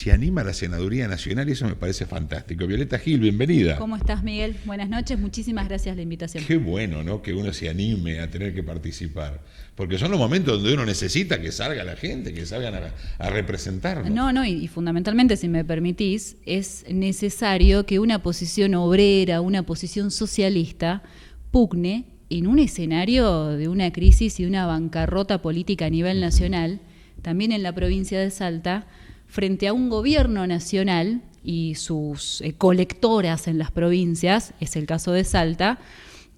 Se anima a la Senaduría Nacional y eso me parece fantástico. Violeta Gil, bienvenida. ¿Cómo estás, Miguel? Buenas noches, muchísimas gracias por la invitación. Qué bueno, ¿no? Que uno se anime a tener que participar, porque son los momentos donde uno necesita que salga la gente, que salgan a representarnos. No, y fundamentalmente, si me permitís, es necesario que una posición obrera, una posición socialista, pugne en un escenario de una crisis y una bancarrota política a nivel nacional, también en la provincia de Salta, frente a un gobierno nacional y sus colectoras en las provincias, es el caso de Salta,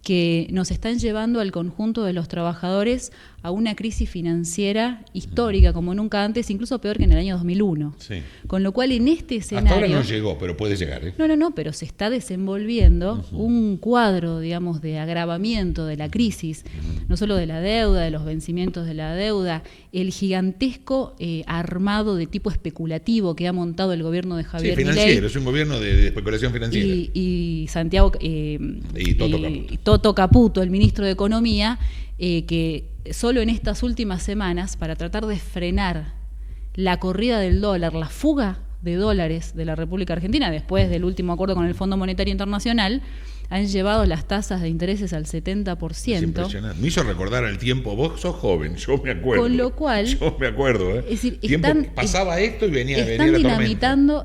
que nos están llevando al conjunto de los trabajadores a una crisis financiera histórica como nunca antes, incluso peor que en el año 2001. Sí. Con lo cual, en este escenario... Hasta ahora no llegó, pero puede llegar, ¿eh? No, pero se está desenvolviendo un cuadro, digamos, de agravamiento de la crisis, no solo de la deuda, de los vencimientos de la deuda, el gigantesco armado de tipo especulativo que ha montado el gobierno de Javier Milei. Sí, financiero, es un gobierno de especulación financiera. Y Santiago... y Toto Caputo. Toto Caputo, el ministro de Economía, que solo en estas últimas semanas, para tratar de frenar la corrida del dólar, la fuga de dólares de la República Argentina, después del último acuerdo con el Fondo Monetario Internacional, han llevado las tasas de intereses al 70%. Es impresionante. Me hizo recordar el tiempo, vos sos joven, yo me acuerdo. Con lo cual... Yo me acuerdo, ¿eh? Es decir, pasaba esto y venía la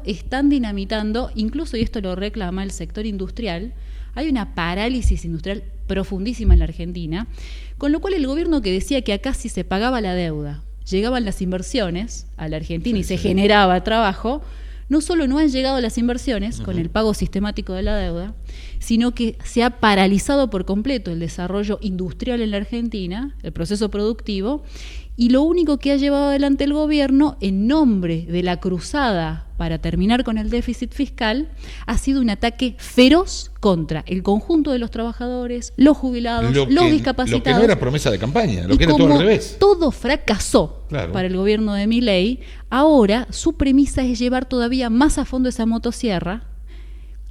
están dinamitando, incluso, y esto lo reclama el sector industrial, hay una parálisis industrial profundísima en la Argentina, con lo cual el gobierno que decía que acá si se pagaba la deuda, llegaban las inversiones a la Argentina y se generaba trabajo, no solo no han llegado las inversiones con el pago sistemático de la deuda, sino que se ha paralizado por completo el desarrollo industrial en la Argentina, el proceso productivo, y lo único que ha llevado adelante el gobierno, en nombre de la cruzada para terminar con el déficit fiscal, ha sido un ataque feroz contra el conjunto de los trabajadores, los jubilados, los discapacitados. Lo que no era promesa de campaña, lo que era todo al revés. Todo fracasó para el gobierno de Milei, ahora su premisa es llevar todavía más a fondo esa motosierra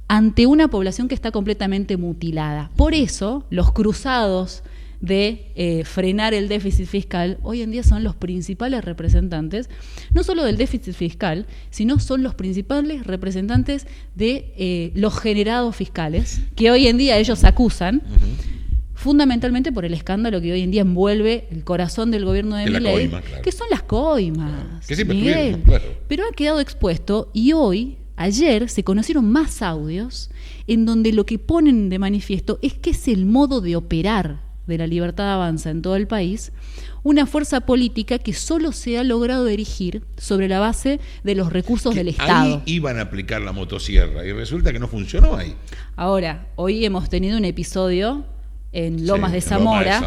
ante una población que está completamente mutilada. Por eso, los cruzados de frenar el déficit fiscal, hoy en día son los principales representantes, no solo del déficit fiscal, sino son los principales representantes de los generados fiscales, que hoy en día ellos acusan, fundamentalmente por el escándalo que hoy en día envuelve el corazón del gobierno de Milei, que son las coimas, que siempre Miguel, pero ha quedado expuesto y ayer se conocieron más audios en donde lo que ponen de manifiesto es que es el modo de operar de la Libertad Avanza en todo el país, una fuerza política que solo se ha logrado erigir sobre la base de los recursos del Estado. Ahí iban a aplicar la motosierra y resulta que no funcionó ahí. Ahora, hoy hemos tenido un episodio en Lomas de Zamora,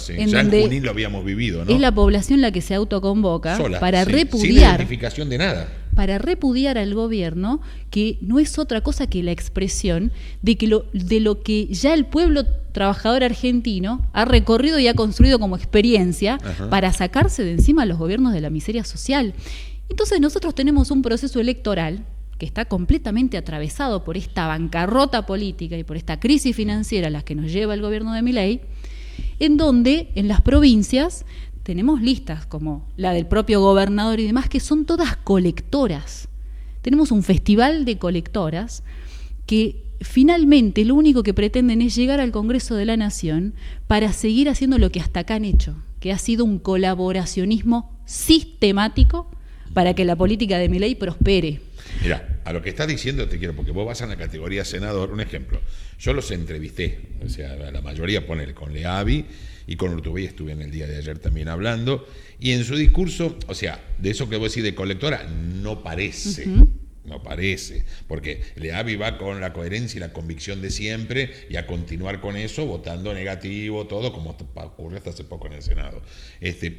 en ya en Junín lo habíamos vivido, ¿no? Es la población la que se autoconvoca para repudiar, sin identificación de nada, para repudiar al gobierno, que no es otra cosa que la expresión de lo que ya el pueblo trabajador argentino ha recorrido y ha construido como experiencia para sacarse de encima a los gobiernos de la miseria social. Entonces nosotros tenemos un proceso electoral que está completamente atravesado por esta bancarrota política y por esta crisis financiera a la que nos lleva el gobierno de Milei, en donde en las provincias tenemos listas como la del propio gobernador y demás, que son todas colectoras. Tenemos un festival de colectoras que finalmente lo único que pretenden es llegar al Congreso de la Nación para seguir haciendo lo que hasta acá han hecho, que ha sido un colaboracionismo sistemático para que la política de Milei prospere. Mira, a lo que estás diciendo te quiero, porque vos vas a la categoría senador. Un ejemplo, yo los entrevisté, o sea, la mayoría ponele con Leavi y con Urtubey estuve en el día de ayer también hablando, y en su discurso, o sea, de eso que vos decís de colectora, no parece, porque Leavi va con la coherencia y la convicción de siempre y a continuar con eso, votando negativo, todo, como ocurrió hasta hace poco en el Senado.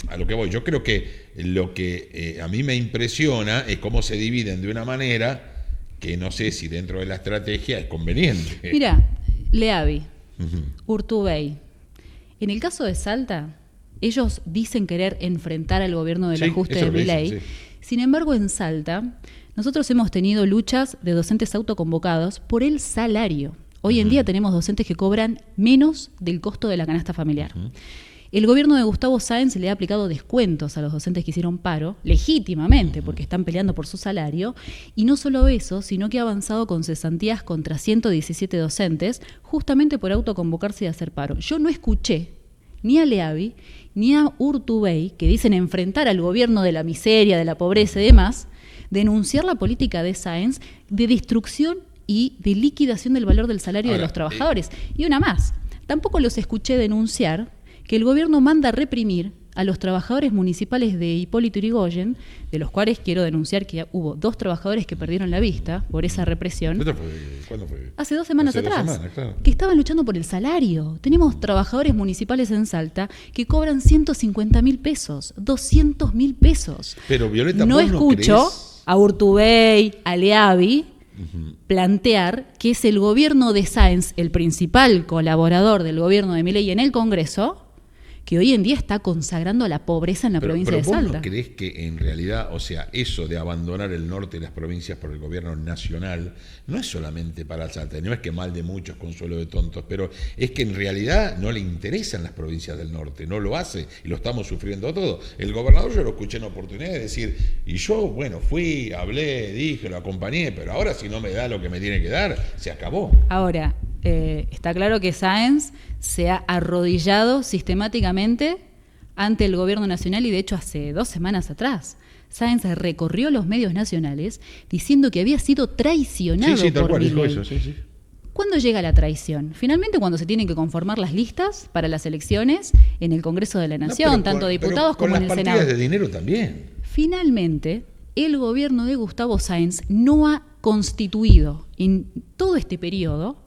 A lo que voy, yo creo que lo que a mí me impresiona es cómo se dividen de una manera que no sé si dentro de la estrategia es conveniente. Mira, Leavi, Urtubey, en el caso de Salta, ellos dicen querer enfrentar al gobierno del ajuste de Milei. Sin embargo, en Salta, nosotros hemos tenido luchas de docentes autoconvocados por el salario. Hoy en día tenemos docentes que cobran menos del costo de la canasta familiar. El gobierno de Gustavo Sáenz le ha aplicado descuentos a los docentes que hicieron paro, legítimamente, porque están peleando por su salario, y no solo eso, sino que ha avanzado con cesantías contra 117 docentes, justamente por autoconvocarse y hacer paro. Yo no escuché ni a Leavi ni a Urtubey, que dicen enfrentar al gobierno de la miseria, de la pobreza y demás, denunciar la política de Sáenz de destrucción y de liquidación del valor del salario de los trabajadores. Y una más, tampoco los escuché denunciar que el gobierno manda a reprimir a los trabajadores municipales de Hipólito Yrigoyen, de los cuales quiero denunciar que hubo 2 trabajadores que perdieron la vista por esa represión. ¿Cuándo fue? Hace 2 semanas Hace 2 atrás, semanas, claro. Que estaban luchando por el salario. Tenemos trabajadores municipales en Salta que cobran 150.000 pesos, 200.000 pesos. Pero Violeta, no ¿vos escucho no creés? a Urtubey, a Leavi, plantear que es el gobierno de Sáenz, el principal colaborador del gobierno de Milei en el Congreso, que hoy en día está consagrando a la pobreza en la provincia de Salta. ¿Pero vos no creés que en realidad, o sea, eso de abandonar el norte de las provincias por el gobierno nacional, no es solamente para Salta, no es que mal de muchos, consuelo de tontos, pero es que en realidad no le interesan las provincias del norte, no lo hace, y lo estamos sufriendo todo. El gobernador yo lo escuché en oportunidad de decir, y yo, bueno, fui, hablé, dije, lo acompañé, pero ahora si no me da lo que me tiene que dar, se acabó. Ahora, está claro que Sáenz se ha arrodillado sistemáticamente ante el gobierno nacional y de hecho hace 2 semanas atrás Sáenz recorrió los medios nacionales diciendo que había sido traicionado por Milei. Sí. ¿Cuándo llega la traición? Finalmente cuando se tienen que conformar las listas para las elecciones en el Congreso de la Nación, tanto diputados como en el Senado. Con las partidas de dinero también. Finalmente, el gobierno de Gustavo Sáenz no ha constituido en todo este periodo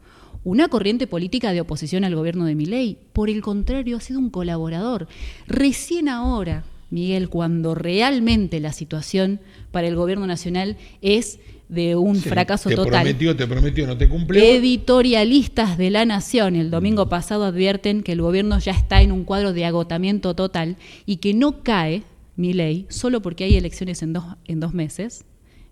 una corriente política de oposición al gobierno de Milei. Por el contrario, ha sido un colaborador. Recién ahora, Miguel, cuando realmente la situación para el gobierno nacional es de un fracaso total. Te prometió, no te cumplió. Editorialistas de La Nación el domingo pasado advierten que el gobierno ya está en un cuadro de agotamiento total y que no cae Milei solo porque hay elecciones en dos meses.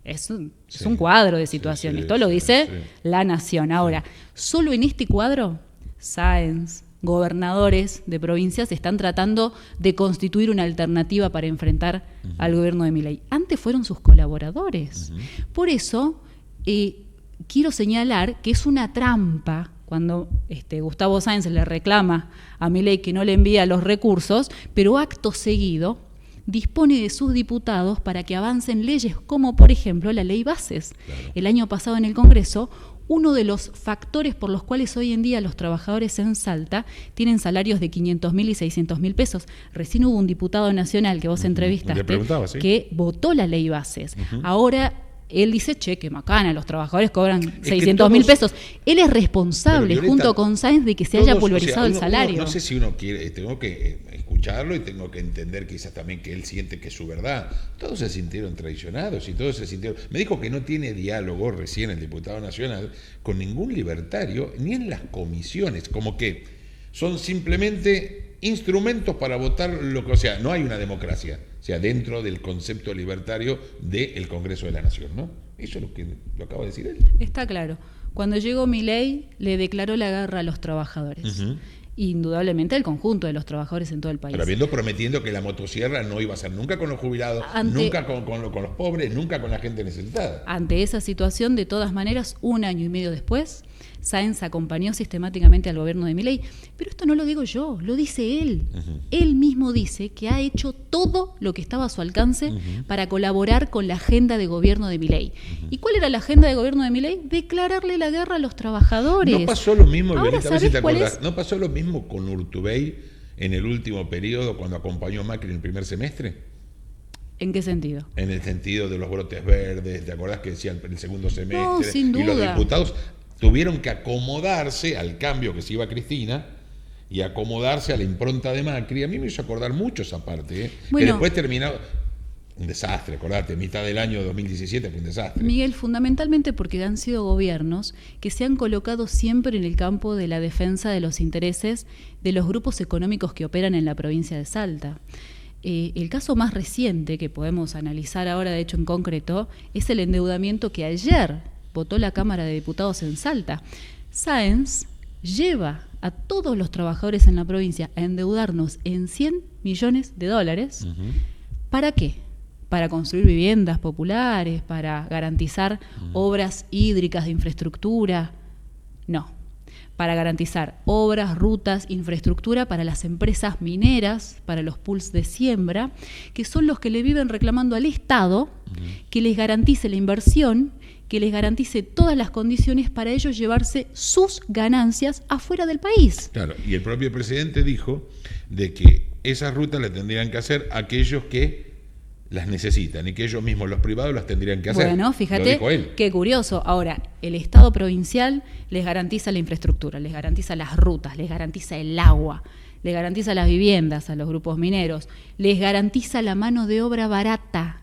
Es un cuadro de situación. Esto lo dice La Nación. Ahora, solo en este cuadro, Sáenz, gobernadores de provincias están tratando de constituir una alternativa para enfrentar al gobierno de Milei. Antes fueron sus colaboradores. Por eso, quiero señalar que es una trampa cuando Gustavo Sáenz le reclama a Milei que no le envía los recursos, pero acto seguido dispone de sus diputados para que avancen leyes como, por ejemplo, la ley Bases. Claro. El año pasado en el Congreso, uno de los factores por los cuales hoy en día los trabajadores en Salta tienen salarios de 500.000 y 600.000 pesos. Recién hubo un diputado nacional que vos entrevistaste que votó la ley Bases. Ahora él dice, que macana, los trabajadores cobran 600.000 pesos. Él es responsable, Violeta, junto con Sáenz, de que se haya pulverizado el salario. No sé si uno quiere, tengo que escucharlo y tengo que entender quizás también que él siente que es su verdad. Todos se sintieron traicionados y todos se sintieron... Me dijo que no tiene diálogo recién el diputado nacional con ningún libertario, ni en las comisiones, como que son simplemente instrumentos para votar lo que... O sea, no hay una democracia, o sea, dentro del concepto libertario del Congreso de la Nación, ¿no? Eso es lo que lo acaba de decir él. Está claro. Cuando llegó Milei, le declaró la guerra a los trabajadores. Indudablemente el conjunto de los trabajadores en todo el país. Pero prometiendo que la motosierra no iba a ser nunca con los jubilados, nunca con los pobres, nunca con la gente necesitada. Ante esa situación, de todas maneras, 1 año y medio después, Sáenz acompañó sistemáticamente al gobierno de Milei. Pero esto no lo digo yo, lo dice él. Él mismo dice que ha hecho todo lo que estaba a su alcance para colaborar con la agenda de gobierno de Milei. ¿Y cuál era la agenda de gobierno de Milei? Declararle la guerra a los trabajadores. No pasó lo mismo, Violeta, a ver si te acordás. No pasó lo mismo con Urtubey en el último periodo cuando acompañó a Macri en el primer semestre. ¿En qué sentido? En el sentido de los brotes verdes, ¿te acordás que decían el segundo semestre? No, sin duda. Y los diputados tuvieron que acomodarse al cambio que se iba Cristina y acomodarse a la impronta de Macri. A mí me hizo acordar mucho esa parte, Bueno, que después terminó un desastre, acordate, mitad del año 2017 fue un desastre. Miguel, fundamentalmente porque han sido gobiernos que se han colocado siempre en el campo de la defensa de los intereses de los grupos económicos que operan en la provincia de Salta. El caso más reciente que podemos analizar ahora, de hecho en concreto, es el endeudamiento que ayer votó la Cámara de Diputados en Salta. Sáenz lleva a todos los trabajadores en la provincia a endeudarnos en $100 millones. ¿Para qué? Para construir viviendas populares, para garantizar obras hídricas de infraestructura. No, para garantizar obras, rutas, infraestructura para las empresas mineras, para los pools de siembra, que son los que le viven reclamando al Estado que les garantice la inversión, que les garantice todas las condiciones para ellos llevarse sus ganancias afuera del país. Claro, y el propio presidente dijo de que esas rutas las tendrían que hacer aquellos que las necesitan y que ellos mismos, los privados, las tendrían que hacer. Bueno, fíjate qué curioso. Ahora, el Estado provincial les garantiza la infraestructura, les garantiza las rutas, les garantiza el agua, les garantiza las viviendas a los grupos mineros, les garantiza la mano de obra barata.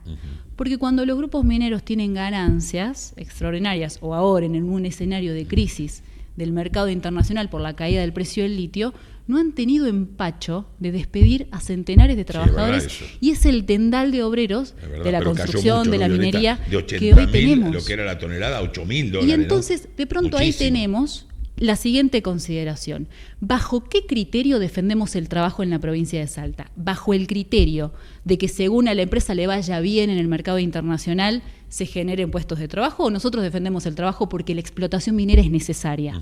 Porque cuando los grupos mineros tienen ganancias extraordinarias, o ahora en un escenario de crisis del mercado internacional por la caída del precio del litio, no han tenido empacho de despedir a centenares de trabajadores, y es el tendal de obreros de la construcción, de la minería, que hoy tenemos. Lo que era la tonelada, $8.000. Y entonces, de pronto muchísimo. Ahí tenemos la siguiente consideración. ¿Bajo qué criterio defendemos el trabajo en la provincia de Salta? Bajo el criterio de que según a la empresa le vaya bien en el mercado internacional, se generen puestos de trabajo, o nosotros defendemos el trabajo porque la explotación minera es necesaria.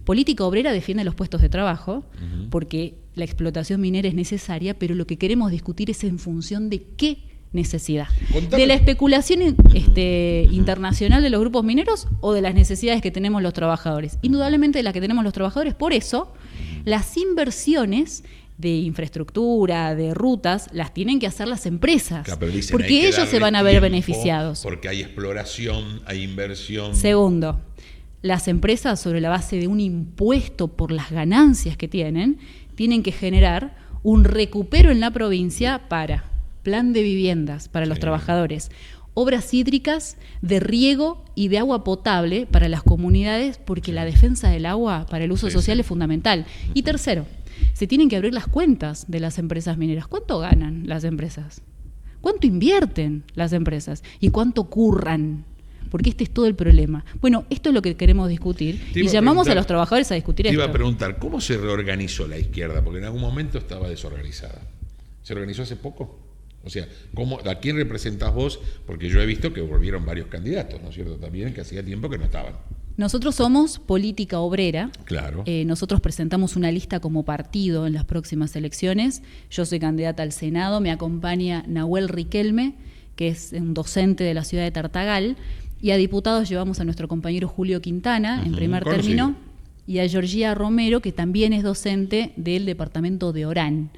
Política Obrera defiende los puestos de trabajo porque la explotación minera es necesaria, pero lo que queremos discutir es en función de qué necesidad. ¿De la especulación internacional de los grupos mineros o de las necesidades que tenemos los trabajadores? Indudablemente de las que tenemos los trabajadores. Por eso, las inversiones de infraestructura, de rutas, las tienen que hacer las empresas, claro, dicen, porque ellos se van a ver beneficiados. Porque hay exploración, hay inversión. Segundo, las empresas, sobre la base de un impuesto por las ganancias que tienen que generar un recupero en la provincia para plan de viviendas para los trabajadores, obras hídricas de riego y de agua potable para las comunidades, porque la defensa del agua para el uso social es fundamental. Y tercero, se tienen que abrir las cuentas de las empresas mineras. ¿Cuánto ganan las empresas? ¿Cuánto invierten las empresas? ¿Y cuánto curran? Porque este es todo el problema. Bueno, esto es lo que queremos discutir y llamamos a los trabajadores a discutir esto. Te iba a preguntar, ¿cómo se reorganizó la izquierda? Porque en algún momento estaba desorganizada. ¿Se organizó hace poco? O sea, ¿a quién representás vos? Porque yo he visto que volvieron varios candidatos, ¿no es cierto? También que hacía tiempo que no estaban. Nosotros somos Política Obrera. Claro. Nosotros presentamos una lista como partido en las próximas elecciones. Yo soy candidata al Senado, me acompaña Nahuel Riquelme, que es un docente de la ciudad de Tartagal, y a diputados llevamos a nuestro compañero Julio Quintana, en primer término, y a Georgía Romero, que también es docente del departamento de Orán.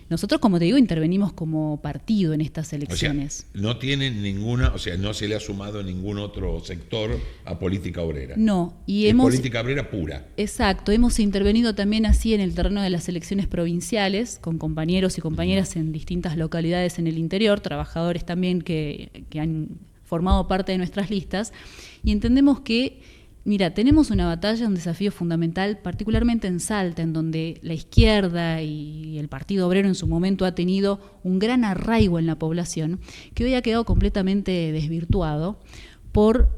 Nosotros, como te digo, intervenimos como partido en estas elecciones. O sea, no tienen ninguna, o sea, no se le ha sumado ningún otro sector a Política Obrera. No, y es Política Obrera pura. Exacto, hemos intervenido también así en el terreno de las elecciones provinciales, con compañeros y compañeras en distintas localidades en el interior, trabajadores también que han formado parte de nuestras listas, y entendemos que mira, tenemos una batalla, un desafío fundamental, particularmente en Salta, en donde la izquierda y el Partido Obrero en su momento ha tenido un gran arraigo en la población, que hoy ha quedado completamente desvirtuado por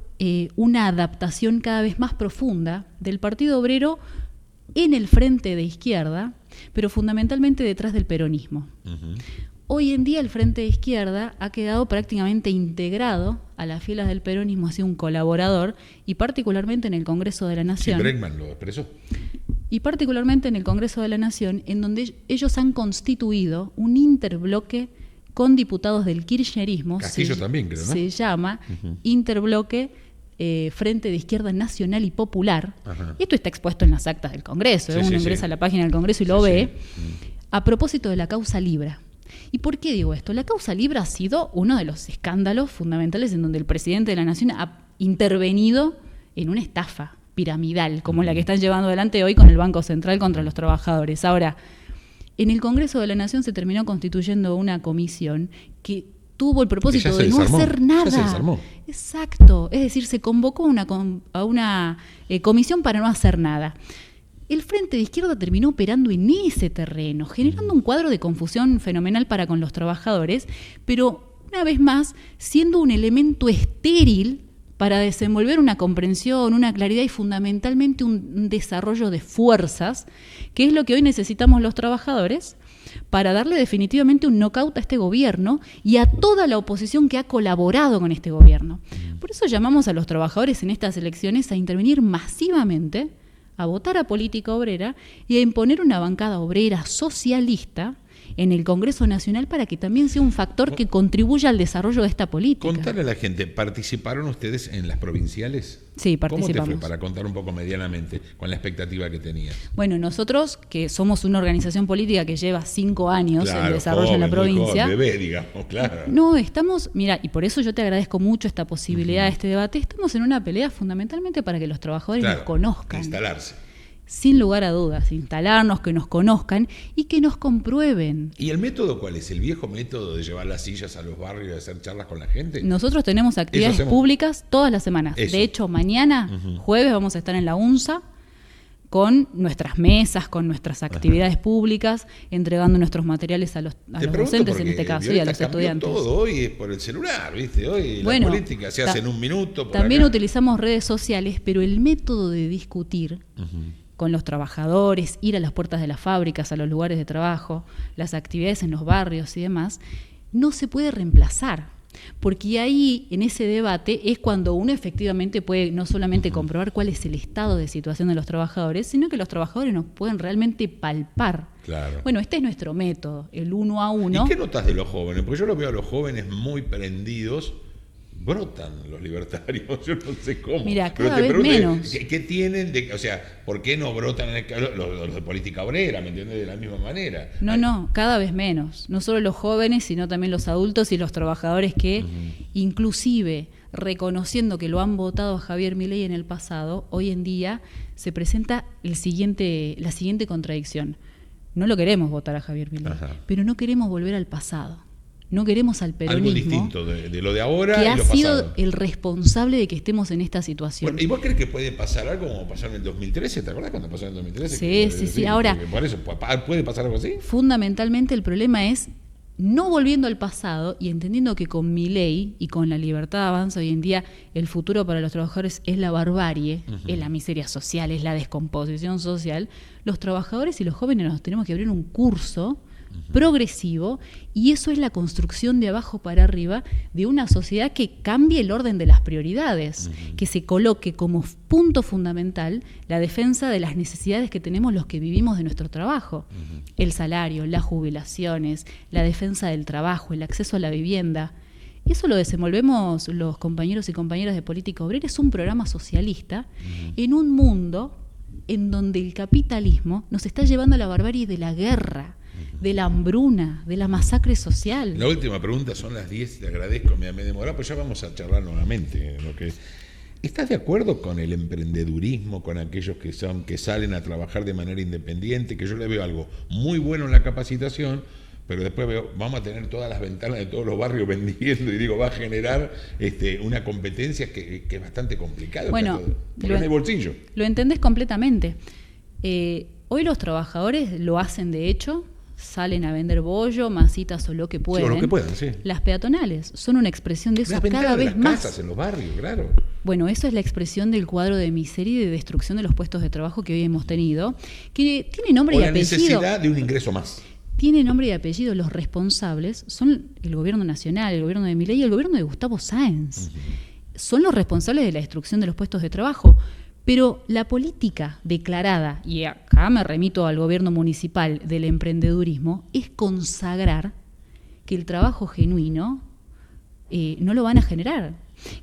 una adaptación cada vez más profunda del Partido Obrero en el frente de izquierda, pero fundamentalmente detrás del peronismo. Hoy en día el Frente de Izquierda ha quedado prácticamente integrado a las filas del peronismo, ha sido un colaborador, y particularmente en el Congreso de la Nación. Sí, Bregman lo expresó. Y particularmente en el Congreso de la Nación, en donde ellos han constituido un interbloque con diputados del kirchnerismo. Castillo también, creo, ¿no? Se llama Interbloque Frente de Izquierda Nacional y Popular. Esto está expuesto en las actas del Congreso. Uno ingresa a la página del Congreso y lo ve. A propósito de la causa Libra. ¿Y por qué digo esto? La causa Libra ha sido uno de los escándalos fundamentales en donde el presidente de la Nación ha intervenido en una estafa piramidal, como la que están llevando adelante hoy con el Banco Central contra los trabajadores. Ahora, en el Congreso de la Nación se terminó constituyendo una comisión que tuvo el propósito de no hacer nada. Ya se desarmó. Exacto. Es decir, se convocó a una comisión para no hacer nada. El Frente de Izquierda terminó operando en ese terreno, generando un cuadro de confusión fenomenal para con los trabajadores, pero una vez más siendo un elemento estéril para desenvolver una comprensión, una claridad y fundamentalmente un desarrollo de fuerzas, que es lo que hoy necesitamos los trabajadores para darle definitivamente un knockout a este gobierno y a toda la oposición que ha colaborado con este gobierno. Por eso llamamos a los trabajadores en estas elecciones a intervenir masivamente, a votar a Política Obrera y a imponer una bancada obrera socialista en el Congreso Nacional para que también sea un factor que contribuya al desarrollo de esta política. Contarle a la gente, ¿participaron ustedes en las provinciales? Sí, participamos. ¿Cómo te fue? Para contar un poco medianamente, con la expectativa que tenías. Bueno, nosotros, que somos una organización política que lleva 5 años en desarrollo en la provincia. Bebé, digamos, claro. No, estamos, mira, y por eso yo te agradezco mucho esta posibilidad de este debate, estamos en una pelea fundamentalmente para que los trabajadores nos conozcan. Instalarse. Sin lugar a dudas, instalarnos, que nos conozcan y que nos comprueben. ¿Y el método cuál es? ¿El viejo método de llevar las sillas a los barrios y hacer charlas con la gente? Nosotros tenemos actividades públicas todas las semanas. Eso. De hecho, mañana, jueves, vamos a estar en la UNSA con nuestras mesas, con nuestras actividades públicas, entregando nuestros materiales a los docentes en este caso y a los estudiantes. Todo hoy es por el celular, ¿viste? Hoy la política se hace en un minuto. También utilizamos redes sociales, pero el método de discutir con los trabajadores, ir a las puertas de las fábricas, a los lugares de trabajo, las actividades en los barrios y demás, no se puede reemplazar. Porque ahí, en ese debate, es cuando uno efectivamente puede no solamente comprobar cuál es el estado de situación de los trabajadores, sino que los trabajadores nos pueden realmente palpar. Claro. Bueno, este es nuestro método, el 1 a 1. ¿Y qué notas de los jóvenes? Porque yo los veo a los jóvenes muy prendidos. Brotan los libertarios, yo no sé cómo. Mira, cada vez menos. ¿Qué tienen? O sea, ¿por qué no brotan los de Política Obrera? ¿Me entiendes? De la misma manera. No, cada vez menos. No solo los jóvenes, sino también los adultos y los trabajadores que, inclusive, reconociendo que lo han votado a Javier Milei en el pasado, hoy en día se presenta la siguiente contradicción. No lo queremos votar a Javier Milei, pero no queremos volver al pasado. No queremos al peronismo. Algo distinto de lo de ahora que y lo pasado. ha sido el responsable de que estemos en esta situación. Bueno, ¿y vos crees que puede pasar algo como pasó en el 2013? ¿Te acordás cuando pasó en el 2013? Sí. Ahora, por eso, ¿puede pasar algo así? Fundamentalmente el problema es no volviendo al pasado y entendiendo que con Milei y con la libertad avanza hoy en día, el futuro para los trabajadores es la barbarie, es la miseria social, es la descomposición social. Los trabajadores y los jóvenes nos tenemos que abrir un curso progresivo, y eso es la construcción de abajo para arriba de una sociedad que cambie el orden de las prioridades, que se coloque como punto fundamental la defensa de las necesidades que tenemos los que vivimos de nuestro trabajo, el salario, las jubilaciones, la defensa del trabajo, el acceso a la vivienda. Eso lo desenvolvemos los compañeros y compañeras de Política Obrera. Es un programa socialista en un mundo en donde el capitalismo nos está llevando a la barbarie de la guerra, de la hambruna, de la masacre social. La última pregunta, son las 10, te agradezco, me demoré, pues ya vamos a charlar nuevamente. ¿Estás de acuerdo con el emprendedurismo, con aquellos que salen a trabajar de manera independiente? Que yo le veo algo muy bueno en la capacitación, pero después veo, vamos a tener todas las ventanas de todos los barrios vendiendo, y digo, va a generar una competencia que es bastante complicada. Bueno, porque es de bolsillo. Lo entendés completamente. Hoy los trabajadores lo hacen de hecho, salen a vender bollo, masitas o lo que pueden. Sí, o lo que puedan, sí. Las peatonales son una expresión de eso cada vez las más. Casas en los barrios, claro. Bueno, eso es la expresión del cuadro de miseria y de destrucción de los puestos de trabajo que hoy hemos tenido, que tiene nombre y apellido. La necesidad de un ingreso más. Tiene nombre y apellido. Los responsables son el gobierno nacional, el gobierno de Milei y el gobierno de Gustavo Sáenz. Son los responsables de la destrucción de los puestos de trabajo. Pero la política declarada, y acá me remito al gobierno municipal del emprendedurismo, es consagrar que el trabajo genuino no lo van a generar,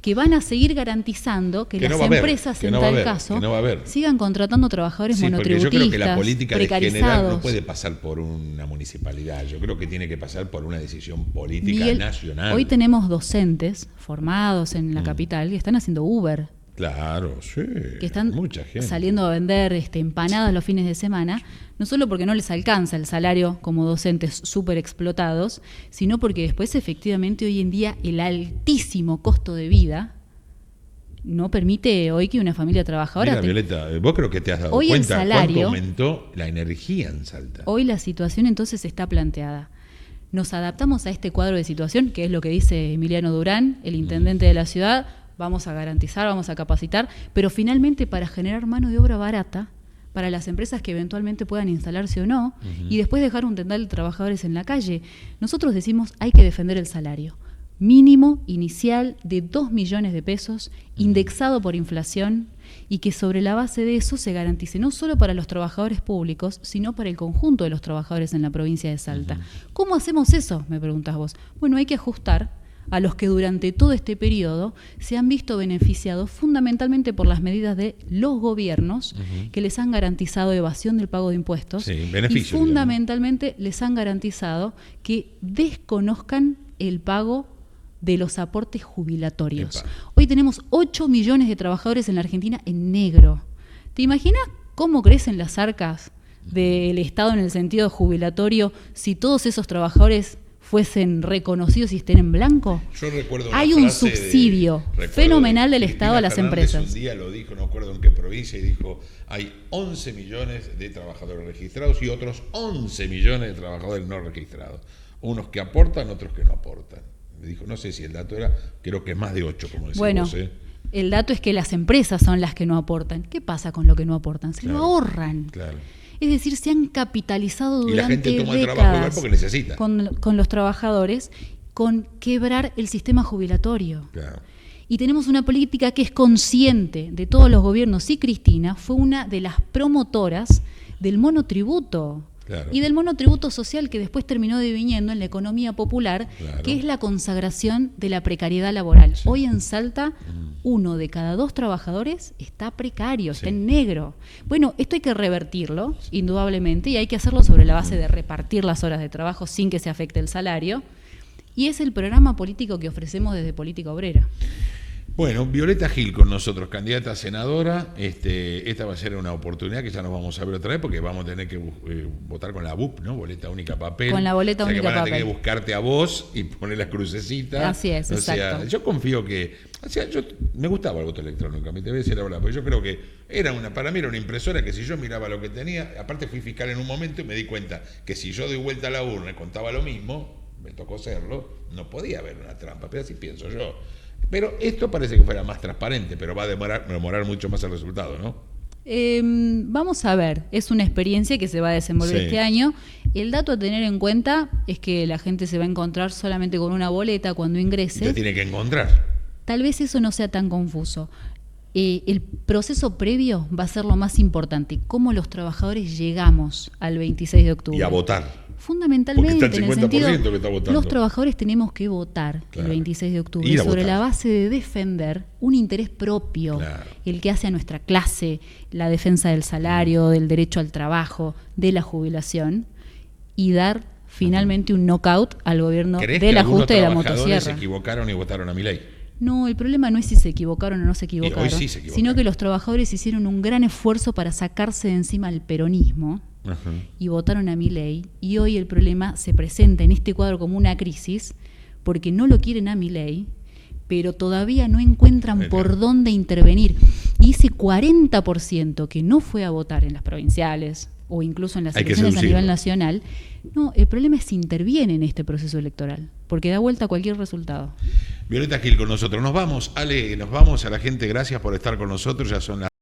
que van a seguir garantizando que las empresas, en tal caso, sigan contratando trabajadores monotributistas, yo creo que la política precarizados. de general no puede pasar por una municipalidad, yo creo que tiene que pasar por una decisión política nacional. Hoy tenemos docentes formados en la capital que están haciendo Uber. Claro, sí. Que están mucha gente saliendo a vender empanadas los fines de semana, no solo porque no les alcanza el salario como docentes súper explotados, sino porque después efectivamente hoy en día el altísimo costo de vida no permite hoy que una familia trabajadora... Mira, Violeta, vos creo que te has dado hoy cuenta salario, cuánto aumentó la energía en Salta. Hoy la situación entonces está planteada. Nos adaptamos a este cuadro de situación, que es lo que dice Emiliano Durán, el intendente de la ciudad. vamos a garantizar, vamos a capacitar, pero finalmente para generar mano de obra barata para las empresas que eventualmente puedan instalarse o no, y después dejar un tendal de trabajadores en la calle. Nosotros decimos hay que defender el salario mínimo inicial de 2 millones de pesos, indexado por inflación, y que sobre la base de eso se garantice no solo para los trabajadores públicos, sino para el conjunto de los trabajadores en la provincia de Salta. ¿Cómo hacemos eso?, me preguntás vos. Bueno, hay que ajustar a los que durante todo este periodo se han visto beneficiados fundamentalmente por las medidas de los gobiernos que les han garantizado evasión del pago de impuestos, y fundamentalmente les han garantizado que desconozcan el pago de los aportes jubilatorios. Hoy tenemos 8 millones de trabajadores en la Argentina en negro. ¿Te imaginas cómo crecen las arcas del Estado en el sentido jubilatorio si todos esos trabajadores fuesen reconocidos y estén en blanco? Yo recuerdo hay un subsidio fenomenal del Estado a las empresas. Un día lo dijo, no recuerdo en qué provincia, y dijo, hay 11 millones de trabajadores registrados y otros 11 millones de trabajadores no registrados. Unos que aportan, otros que no aportan. Me dijo, no sé si el dato era, creo que es más de 8, como decís vos. El dato es que las empresas son las que no aportan. ¿Qué pasa con lo que no aportan? Se lo ahorran. Claro. Es decir, se han capitalizado durante décadas. Y la gente toma el trabajo igual porque necesita. Con los trabajadores, con quebrar el sistema jubilatorio. Claro. Y tenemos una política que es consciente de todos los gobiernos, y Cristina fue una de las promotoras del monotributo. Claro. Y del monotributo social, que después terminó deviniendo en la economía popular, que es la consagración de la precariedad laboral. Sí. Hoy en Salta, 1 de cada 2 trabajadores está precario, está en negro. Bueno, esto hay que revertirlo, indudablemente, y hay que hacerlo sobre la base de repartir las horas de trabajo sin que se afecte el salario. Y es el programa político que ofrecemos desde Política Obrera. Bueno, Violeta Gil con nosotros, candidata a senadora. Esta va a ser una oportunidad que ya nos vamos a ver otra vez, porque vamos a tener que votar con la BUP, ¿no? Boleta única papel. Con la boleta única papel. Van a tener que buscarte a vos y poner las crucecitas. Así es, exacto. Yo confío que... me gustaba el voto electrónico, a mí te voy a decir la verdad, porque yo creo que para mí era una impresora que si yo miraba lo que tenía, aparte fui fiscal en un momento y me di cuenta que si yo doy vuelta a la urna y contaba lo mismo, me tocó hacerlo, no podía haber una trampa, pero así pienso yo. Pero esto parece que fuera más transparente, pero va a demorar mucho más el resultado, ¿no? Vamos a ver, es una experiencia que se va a desenvolver este año. El dato a tener en cuenta es que la gente se va a encontrar solamente con una boleta cuando ingrese. Te tiene que encontrar. Tal vez eso no sea tan confuso. El proceso previo va a ser lo más importante, cómo los trabajadores llegamos al 26 de octubre. Y a votar. Fundamentalmente, en el sentido, que está votando. Los trabajadores tenemos que votar el 26 de octubre sobre la base de defender un interés propio, el que hace a nuestra clase, la defensa del salario, del derecho al trabajo, de la jubilación, y dar finalmente un knockout al gobierno del ajuste de la motosierra. ¿Crees que algunos trabajadores se equivocaron y votaron a Milei? No, el problema no es si se equivocaron o no se equivocaron, hoy sí se equivocaron, sino que los trabajadores hicieron un gran esfuerzo para sacarse de encima el peronismo y votaron a Milei, y hoy el problema se presenta en este cuadro como una crisis porque no lo quieren a Milei, pero todavía no encuentran por dónde intervenir. Y ese 40% que no fue a votar en las provinciales o incluso en las elecciones a nivel nacional, no, el problema es si interviene en este proceso electoral, porque da vuelta a cualquier resultado. Violeta Gil con nosotros. Nos vamos, Ale, nos vamos a la gente. Gracias por estar con nosotros. Ya son las